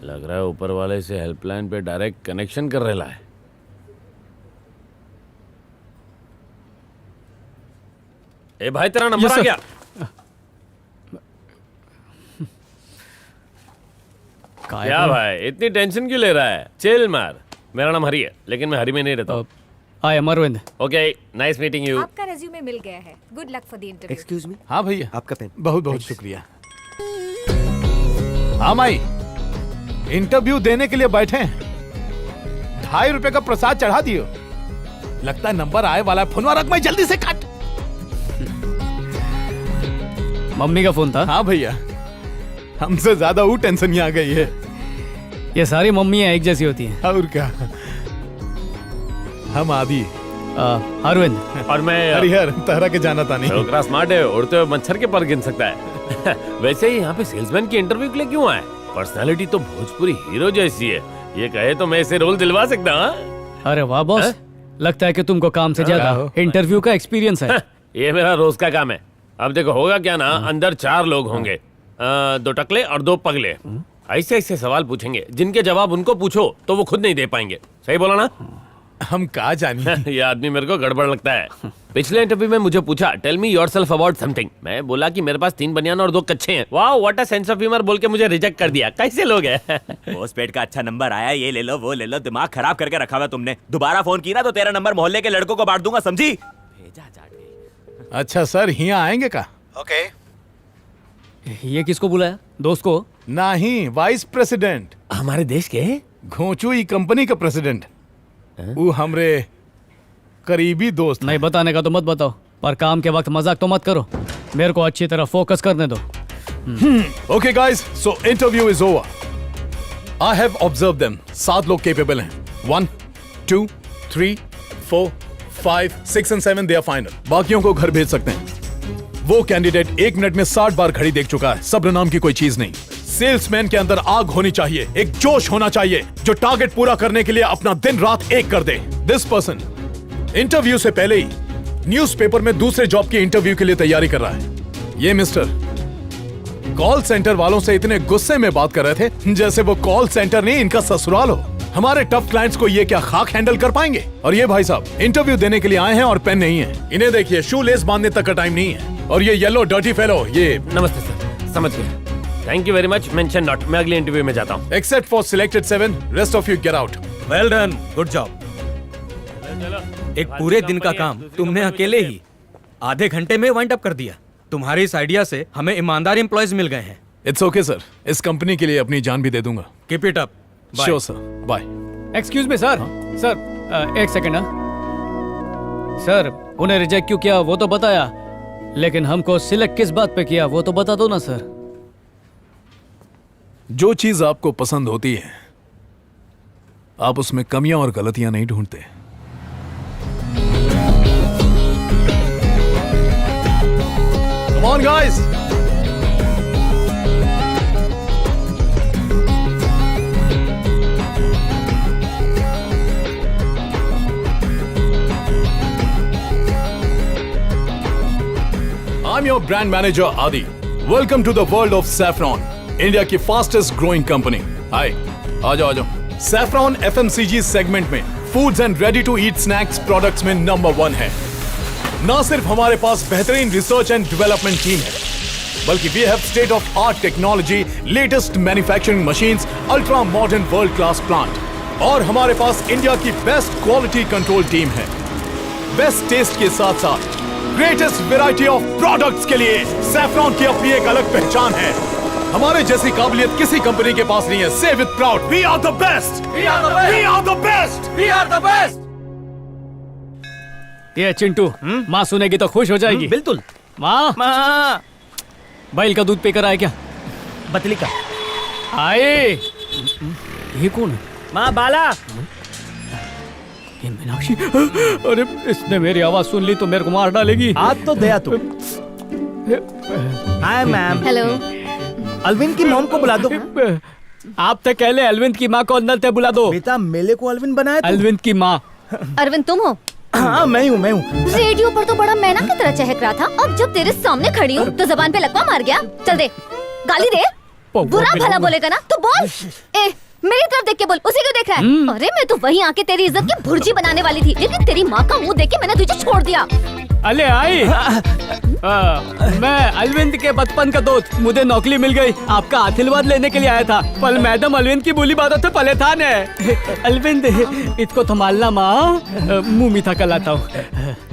लग रहा है ऊपर वाले से हेल्पलाइन पे डायरेक्ट कनेक्शन कर रहा है। ए भाई तेरा नंबर आ गया। क्या भाई इतनी टेंशन क्यों ले रहा है? चिल मार। मेरा नाम हरी है लेकिन मैं हरी में नहीं रहता हूँ। I am Arvind. Okay nice meeting you. आपका रेज्यूमे मिल गया है। Good luck for the interview. Excuse me. हाँ भैया, आपका पेन। बहुत बहुत शुक्रिया। हाँ माई, इंटरव्यू देने के लिए बैठे हैं। 2.5 रुपए का प्रसाद चढ़ा दियो। लगता है नंबर आए वाला है। फोनवा रख, मैं जल्दी से काट। मम्मी का फोन था। हाँ भैया, हमसे ज्यादा वो टेंशन आ गई है। ये सारी मम्मियाँ एक जैसी होती हैं। और क्या, हम आदि अरविंद और मैं हरिहर तहरा के जाना था नहीं। छोकरा स्मार्ट है, उड़ते हुए मच्छर के पर गिन सकता है। वैसे ही यहाँ पे सेल्समैन की इंटरव्यू के लिए क्यों आए? पर्सनालिटी तो भोजपुरी हीरो जैसी है। ये कहे तो मैं इसे रोल दिलवा सकता हूँ। अरे वाह बॉस, लगता है कि तुमको काम से ज्यादा इंटरव्यू का एक्सपीरियंस है। ये मेरा रोज का काम है। अब देखो होगा क्या ना, अंदर 4 लोग होंगे, 2 टकले और 2 पगले। ऐसे ऐसे सवाल पूछेंगे जिनके जवाब उनको पूछो तो वो खुद नहीं दे पाएंगे। सही बोला ना? हम कहा जानी। ये आदमी मेरे को गड़बड़ लगता है। पिछले इंटरव्यू में मुझे पूछा tell me yourself about something. मैं बोला कि मेरे पास 3 बनियान और 2 कच्चे हैं। वाह what a sense of humour बोल के मुझे रिजेक्ट कर दिया। कैसे लोग हैं? पोस्टपेड का अच्छा नंबर आया, ये ले लो वो ले लो, दिमाग खराब करके रखा हुआ तुमने। दोबारा फोन की ना तो तेरा नंबर मोहल्ले के लड़कों को बांट दूंगा, समझी? भेजा जाट गई। अच्छा सर, यहाँ आएंगे का? ओके। ये किसको बुलाया? दोस्त को? नहीं, वाइस प्रेसिडेंट। हमारे देश के घोंचू ई कंपनी का प्रेसिडेंट। वो हमरे करीबी दोस्त। नहीं बताने का तो मत बताओ, पर काम के वक्त मजाक तो मत करो। मेरे को अच्छी तरह फोकस करने दो। Okay guys, so interview is over. I have observe them. 7 लोग केपेबल हैं। 1 2 3 4 5 6 and 7 दे आर फाइनल। बाकियों को घर भेज सकते हैं। वो कैंडिडेट 1 मिनट में 60 बार घड़ी देख चुका है। सब्र नाम की कोई चीज नहीं। सेल्समैन के अंदर आग होनी चाहिए, एक जोश होना चाहिए जो टारगेट पूरा करने के लिए अपना दिन रात एक कर दे। दिस पर्सन इंटरव्यू से पहले ही न्यूज़पेपर में दूसरे जॉब की इंटरव्यू के लिए तैयारी कर रहा है। ये मिस्टर कॉल सेंटर वालों से इतने गुस्से में बात कर रहे थे जैसे वो कॉल सेंटर नहीं इनका ससुराल हो। हमारे टफ क्लाइंट्स को ये क्या खाक हैंडल कर पाएंगे? और ये भाई साहब इंटरव्यू देने के लिए आए हैं और पेन नहीं है। इन्हें देखिए, शू लेस बांधने तक का टाइम नहीं है। और ये येलो डर्टी फेलो, ये नमस्ते सर, समझ गया। Thank you very much, mention not. मैं अगले इंटरव्यू में जाता हूँ। Except for selected 7, rest of you get out. Well done, good job. एक पूरे दिन का काम तुमने अकेले ही आधे घंटे में वाइंड अप कर दिया। तुम्हारी इस आइडिया से हमें ईमानदार एम्प्लॉयज मिल गए हैं। इट्स ओके सर, इस कंपनी के लिए अपनी जान भी दे दूंगा। Keep it up. Sure sir, bye. Excuse me sir. Sir एक सेकेंड। सर उन्हें रिजेक्ट क्यों किया वो तो बताया, लेकिन हमको सिलेक्ट किस बात पे किया वो तो बता दो ना सर। जो चीज आपको पसंद होती है आप उसमें कमियां और गलतियां नहीं ढूंढते। Come on guys! I'm your brand manager Adi. Welcome to the world of Saffron, India की फास्टेस्ट ग्रोइंग कंपनी। हाय, आ जाओ आ जाओ। सैफरॉन FMCG सेगमेंट में foods and ready to eat snacks products में नंबर 1 है। ना सिर्फ हमारे पास बेहतरीन रिसर्च एंड डेवलपमेंट टीम है, बल्कि we have state of art technology, latest manufacturing machines, ultra modern world class plant और हमारे पास इंडिया की बेस्ट क्वालिटी कंट्रोल टीम है। बेस्ट टेस्ट के साथ साथ ग्रेटेस्ट वैरायटी ऑफ प्रोडक्ट्स के लिए सैफरॉन की अपनी एक अलग पहचान है। हमारे जैसी काबिलियत किसी कंपनी के पास नहीं है। Say with proud, we are the best, we are the best, we are the best, we are the best. ये चिंटू, माँ सुनेगी तो खुश हो जाएगी। बिल्कुल। माँ, माँ, बैल का दूध पीकर आए क्या? बतली का आए। ये कौन है? माँ बाला। ये मीनाक्षी। अरे इसने मेरी आवाज सुन ली तो मेरे को मार डालेगी। आज तो दया तू। Hi ma'am. हेलो। अलविन की मॉम को बुला दो। आप तो कहले अलविंद की माँ को अंदर ते बुला दो। बेटा मेले को अलविन बनाया। अलविंद की माँ। अरविंद तुम हो? हाँ मैं हूँ। रेडियो पर तो बड़ा मैना की तरह चहक रहा था, अब जब तेरे सामने खड़ी हूँ तो जबान पे लकवा मार गया। चल दे, गाली दे। बुरा भला बोलेगा ना तो बोल। ए मेरी तरफ देख के बोल, उसे क्यों देख रहा है? अरे मैं तो वहीं आके तेरी इज्जत की भुर्जी बनाने वाली थी, लेकिन तेरी माँ का मुंह देख के मैंने तुझे छोड़ दिया। अले आई मैं अलविंद के बचपन का दोस्त, मुझे नौकरी मिल गई। आपका आशीर्वाद लेने के लिए आया था, पर मैडम अलविंद की बोली बातों से पले था ने। अलविंद इसको संभालना माँ, मुंह मीठा कराता हूँ।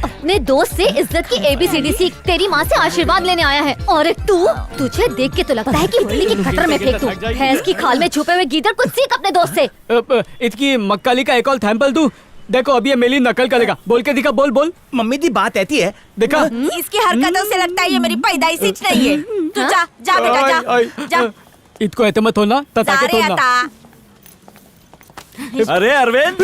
अपने दोस्त से इज्जत की ABCD सीख, तेरी माँ से आशीर्वाद लेने आया है। और तू, तुझे देख के तो लगता है कि मुरली की गटर में फेंक दूं। भैंस की खाल में छुपे हुए गीदड़, कुछ सीख अपने दोस्त से। इसकी मक्काली का एक और सैंपल दूं? देखो अभी ये मेरी नकल करेगा, बोल के दिखा, बोल बोल। मम्मी दी बात ऐसी है, देखा इसकी हरकतों से लगता है ये मेरी पैदाइशी नहीं है। तू जा जा बेटा जा जा इसको ऐसे मत होना, तता के सारे तोड़ना। आता अरे अरविंद,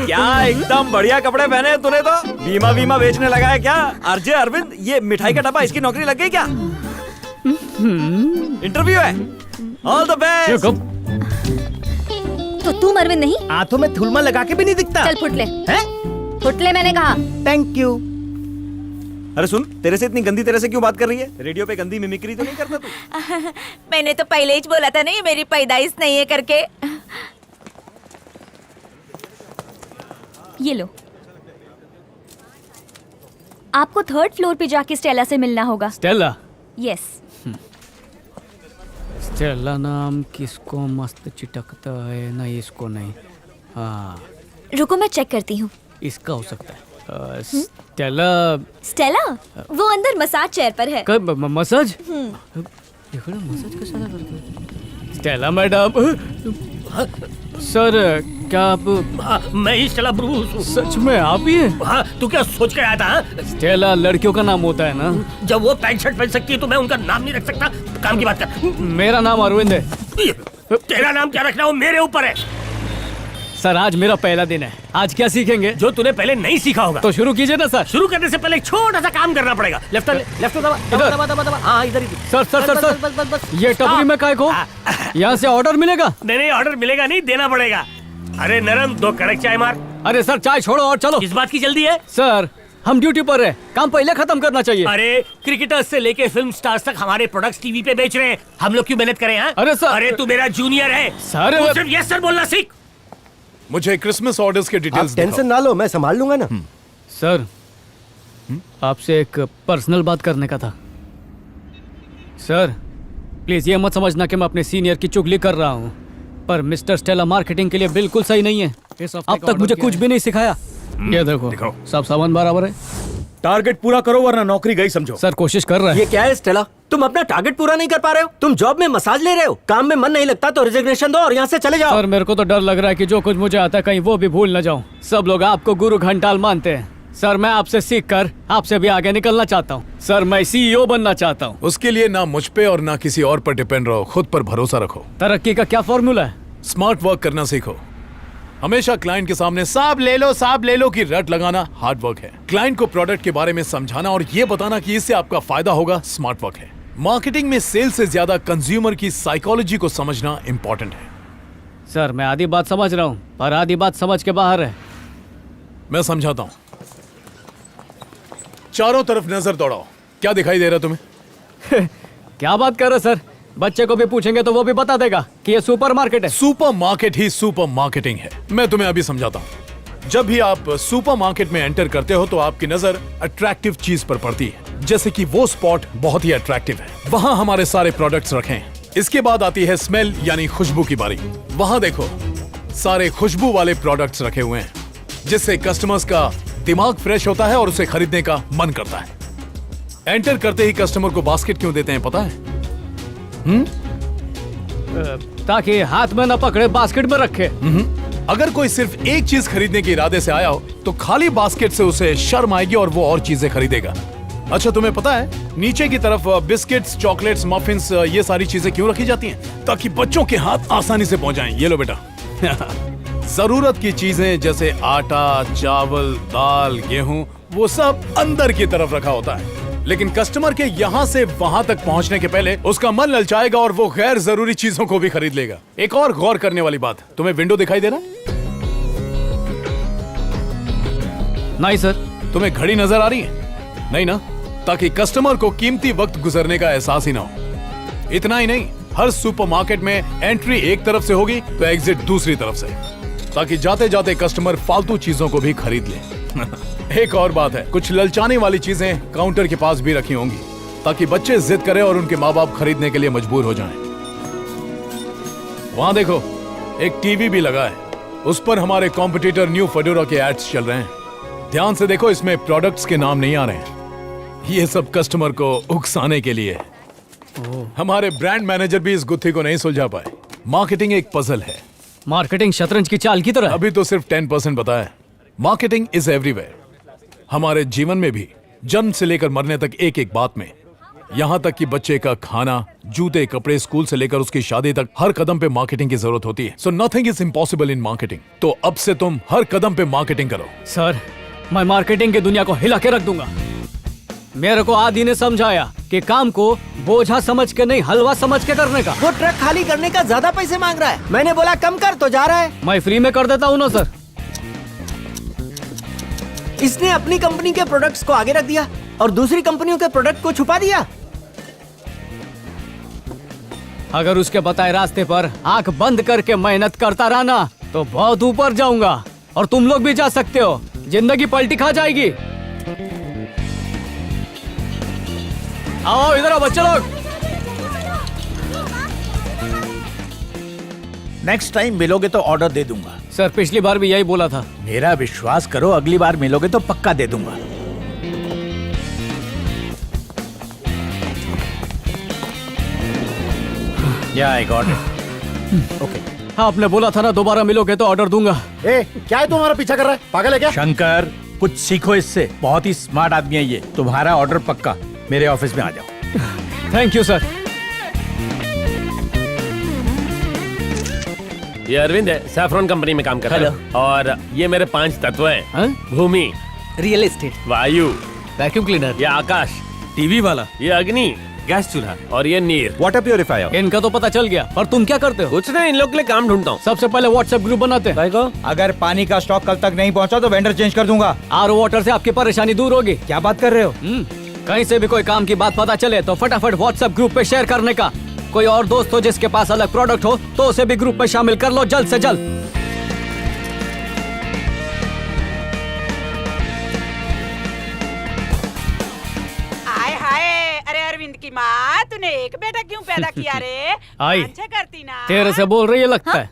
क्या एकदम बढ़िया कपड़े पहने हैं तूने तो। बीमा बीमा बेचने लगा है क्या? अरजे अरविंद, ये मिठाई का डब्बा, इसकी नौकरी लग गई क्या? इंटरव्यू है, ऑल द बेस्ट। तो तू अरविंद नहीं? हाथों में थुलमा लगा के भी नहीं दिखता। चल फुटले, हैं? फुटले मैंने कहा। Thank you. अरे सुन, तेरे से इतनी गंदी तरह से क्यों बात कर रही है? रेडियो पे गंदी मिमिक्री तो नहीं करता तू? मैंने तो पहले ही बोला था ना ये मेरी पैदाइश नहीं है करके। ये लो, आपको 3rd फ्लोर पे जाके स्टेला से मिलना होगा। स्टेला? यस। स्टेला नाम किसको मस्त चिटकता है, नहीं इसको नहीं। हाँ रुको मैं चेक करती हूँ। इसका हो सकता है। स्टेला स्टेला वो अंदर मसाज चेयर पर है। कब मसाज? मसाज कैसा लगा? स्टेला मैडम, सर क्या आप? मैं ही स्टेला ब्रूस हूँ। सच में आप ही हैं? हाँ, तू क्या सोच के आया था? हाँ? स्टेला लड़कियों का नाम होता है ना? जब वो पैंट शर्ट पहन सकती है तो मैं उनका नाम नहीं रख सकता? काम की बात कर। मेरा नाम अरविंद है। तेरा नाम क्या रखना वो मेरे ऊपर है। सर आज मेरा पहला दिन है, आज क्या सीखेंगे? जो तूने पहले नहीं सीखा होगा। तो शुरू कीजिए ना सर। शुरू करने से पहले एक छोटा सा काम करना पड़ेगा। लेफ्ट दबा, दबा, दबा, दबा। हाँ इधर ही। सर सर सर बस, बस, बस, बस, सर ये टपरी में काय को? यहाँ से ऑर्डर मिलेगा? नहीं ऑर्डर मिलेगा नहीं, देना पड़ेगा। अरे नरम, 2 कड़क चाय मार। अरे सर चाय छोड़ो और चलो। किस बात की जल्दी है? सर हम ड्यूटी पर है, काम पहले खत्म करना चाहिए। अरे क्रिकेटर्स से लेके फिल्म स्टार्स तक हमारे प्रोडक्ट्स टीवी पे बेच रहे हैं, हम लोग क्यों मेहनत करें? हाँ? अरे सर, अरे तू मेरा जूनियर है सर। तू सिर्फ यस सर बोलना सीख। मुझे क्रिसमस ऑर्डर्स के डिटेल्स टेंशन ना लो, मैं संभाल लूंगा ना। सर आपसे एक पर्सनल बात करने का था। सर प्लीज ये मत समझना कि मैं अपने सीनियर की चुगली कर रहा हूँ, पर मिस्टर स्टेला मार्केटिंग के लिए बिल्कुल सही नहीं है। अब तक मुझे कुछ भी नहीं सिखाया। ये देखो सब सामान बराबर है। टारगेट पूरा करो वरना नौकरी गई समझो। सर कोशिश कर रहे हैं। ये क्या है स्टेला, तुम अपना टारगेट पूरा नहीं कर पा रहे हो? तुम जॉब में मसाज ले रहे हो, काम में मन नहीं लगता तो रिजिग्नेशन दो और यहाँ से चले जाओ। सर मेरे को तो डर लग रहा है कि जो कुछ मुझे आता है कहीं वो भी भूल न जाऊं। सब लोग आपको गुरु घंटाल मानते हैं। सर मैं आपसे सीख कर आपसे भी आगे निकलना चाहता हूँ। सर मैं CEO बनना चाहता हूँ। उसके लिए ना मुझ पे और ना किसी और पर डिपेंड रहो, खुद पर भरोसा रखो। तरक्की का क्या फॉर्मूला है? स्मार्ट वर्क करना सीखो। हमेशा क्लाइंट के सामने साहब ले लो की रट लगाना हार्ड वर्क है। क्लाइंट को प्रोडक्ट के बारे में समझाना और ये बताना कि इससे आपका फायदा होगा स्मार्ट वर्क है। मार्केटिंग में सेल्स से ज्यादा कंज्यूमर की साइकोलॉजी को समझना इंपॉर्टेंट है। सर मैं आधी बात समझ रहा हूँ पर आधी बात समझ के बाहर है। मैं समझाता हूँ। चारों तरफ नजर दौड़ाओ, क्या दिखाई दे रहा तुम्हें? क्या बात कर रहे सर? बच्चे को भी पूछेंगे तो वो भी बता देगा कि ये सुपरमार्केट है। सुपरमार्केट ही सुपर मार्केटिंग है। मैं तुम्हें अभी समझाता हूँ। जब भी आप सुपरमार्केट में एंटर करते हो तो आपकी नजर अट्रैक्टिव चीज पर पड़ती है, जैसे कि वो स्पॉट बहुत ही अट्रैक्टिव है, वहां हमारे सारे प्रोडक्ट्स रखे हैं। इसके बाद आती है स्मेल यानी खुशबू की बारी। वहां देखो सारे खुशबू वाले प्रोडक्ट्स रखे हुए हैं, जिससे कस्टमर्स का दिमाग फ्रेश होता है और उसे खरीदने का मन करता है। एंटर करते ही कस्टमर को बास्केट क्यों देते हैं पता है? ताकि हाथ में न पकड़े, बास्केट में रखे। अगर कोई सिर्फ एक चीज खरीदने के इरादे से आया हो तो खाली बास्केट से उसे शर्म आएगी और वो और चीजें खरीदेगा। अच्छा तुम्हें पता है नीचे की तरफ बिस्किट्स, चॉकलेट्स, मफिन्स, ये सारी चीजें क्यों रखी जाती हैं? ताकि बच्चों के हाथ आसानी से पहुंच जाएं। ये लो बेटा। जरूरत की चीजें जैसे आटा, चावल, दाल, गेहूं, वो सब अंदर की तरफ रखा होता है, लेकिन कस्टमर के यहाँ से वहां तक पहुंचने के पहले उसका मन ललचाएगा और वो गैर जरूरी चीजों को भी खरीद लेगा। एक और गौर करने वाली बात, तुम्हें विंडो दिखाई दे रहा है? नहीं सर। तुम्हें घड़ी नजर आ रही है? नहीं ना? ताकि कस्टमर को कीमती वक्त गुजरने का एहसास ही ना हो। इतना ही नहीं, हर सुपरमार्केट में एंट्री एक तरफ से होगी तो एग्जिट दूसरी तरफ से, ताकि जाते जाते कस्टमर फालतू चीजों को भी खरीद ले। एक और बात है, कुछ ललचाने वाली चीजें काउंटर के पास भी रखी होंगी, ताकि बच्चे जिद करें और उनके माँ बाप खरीदने के लिए मजबूर हो जाएं। वहां देखो, एक टीवी भी लगा है, उस पर हमारे कॉम्पिटिटर न्यू फेडोरा के एड्स चल रहे हैं। ध्यान से देखो, इसमें प्रोडक्ट्स के नाम नहीं आ रहे हैं, ये सब कस्टमर को उकसाने के लिए है। हमारे ब्रांड मैनेजर भी इस गुत्थी को नहीं सुलझा पाए। मार्केटिंग एक पजल है। मार्केटिंग शतरंज की चाल की तरह। अभी तो सिर्फ 10% बताया। Marketing is everywhere. हमारे जीवन में भी, जन्म से लेकर मरने तक एक एक बात में, यहाँ तक कि बच्चे का खाना, जूते, कपड़े, स्कूल से लेकर उसकी शादी तक, हर कदम पे मार्केटिंग की जरूरत होती है। So nothing is impossible in marketing. तो अब से तुम हर कदम पे मार्केटिंग करो। सर, मैं मार्केटिंग की दुनिया को हिला के रख दूंगा। मेरे को आदि ने समझाया कि काम को बोझा समझ के नहीं, हलवा समझ के करने का। वो ट्रक खाली करने का ज्यादा पैसे मांग रहा है। मैंने बोला कम कर तो जा रहा है। मैं फ्री में कर देता हूँ ना सर। इसने अपनी कंपनी के प्रोडक्ट्स को आगे रख दिया और दूसरी कंपनियों के प्रोडक्ट को छुपा दिया। अगर उसके बताए रास्ते पर आंख बंद करके मेहनत करता रहा ना, तो बहुत ऊपर जाऊंगा। और तुम लोग भी जा सकते हो। जिंदगी पलटी खा जाएगी। आओ इधर आओ बच्चे लोग। नेक्स्ट टाइम मिलोगे तो ऑर्डर दे दूंगा। सर, पिछली बार भी यही बोला था। मेरा विश्वास करो, अगली बार मिलोगे तो पक्का दे दूंगा। या आई गॉट इट। ओके, आपने बोला था ना दोबारा मिलोगे तो ऑर्डर दूंगा। ए, क्या है तुम्हारा पीछा कर रहा है? पागल है क्या? शंकर, कुछ सीखो इससे। बहुत ही स्मार्ट आदमी है ये। तुम्हारा ऑर्डर पक्का। मेरे ऑफिस में आ जाओ। Thank you sir. ये अरविंद है, सैफरॉन कंपनी में काम करता है। और ये मेरे 5 तत्व हैं। हाँ? भूमि, रियल एस्टेट, वायु, वैक्यूम क्लीनर, ये आकाश, टीवी वाला, ये अग्नि, गैस चूल्हा और ये नीर। Water purifier. इनका तो पता चल गया, पर तुम क्या करते हो? कुछ नहीं, इन लोग के लिए काम ढूंढता हूँ। सबसे पहले व्हाट्सएप ग्रुप बनाते हैं। अगर पानी का स्टॉक कल तक नहीं पहुंचा तो वेंडर चेंज कर दूंगा। आरओ वाटर से आपकी परेशानी दूर होगी। क्या बात कर रहे हो? कहीं से भी कोई काम की बात पता चले तो फटाफट व्हाट्सएप ग्रुप पे शेयर करने का। कोई और दोस्त हो जिसके पास अलग प्रोडक्ट हो तो उसे भी ग्रुप में शामिल कर लो जल्द से जल्द। हाय हाय, अरे अरविंद की माँ, तूने एक बेटा क्यों पैदा किया रे? आई, अच्छा करती ना। तेरे से बोल रही है लगता है।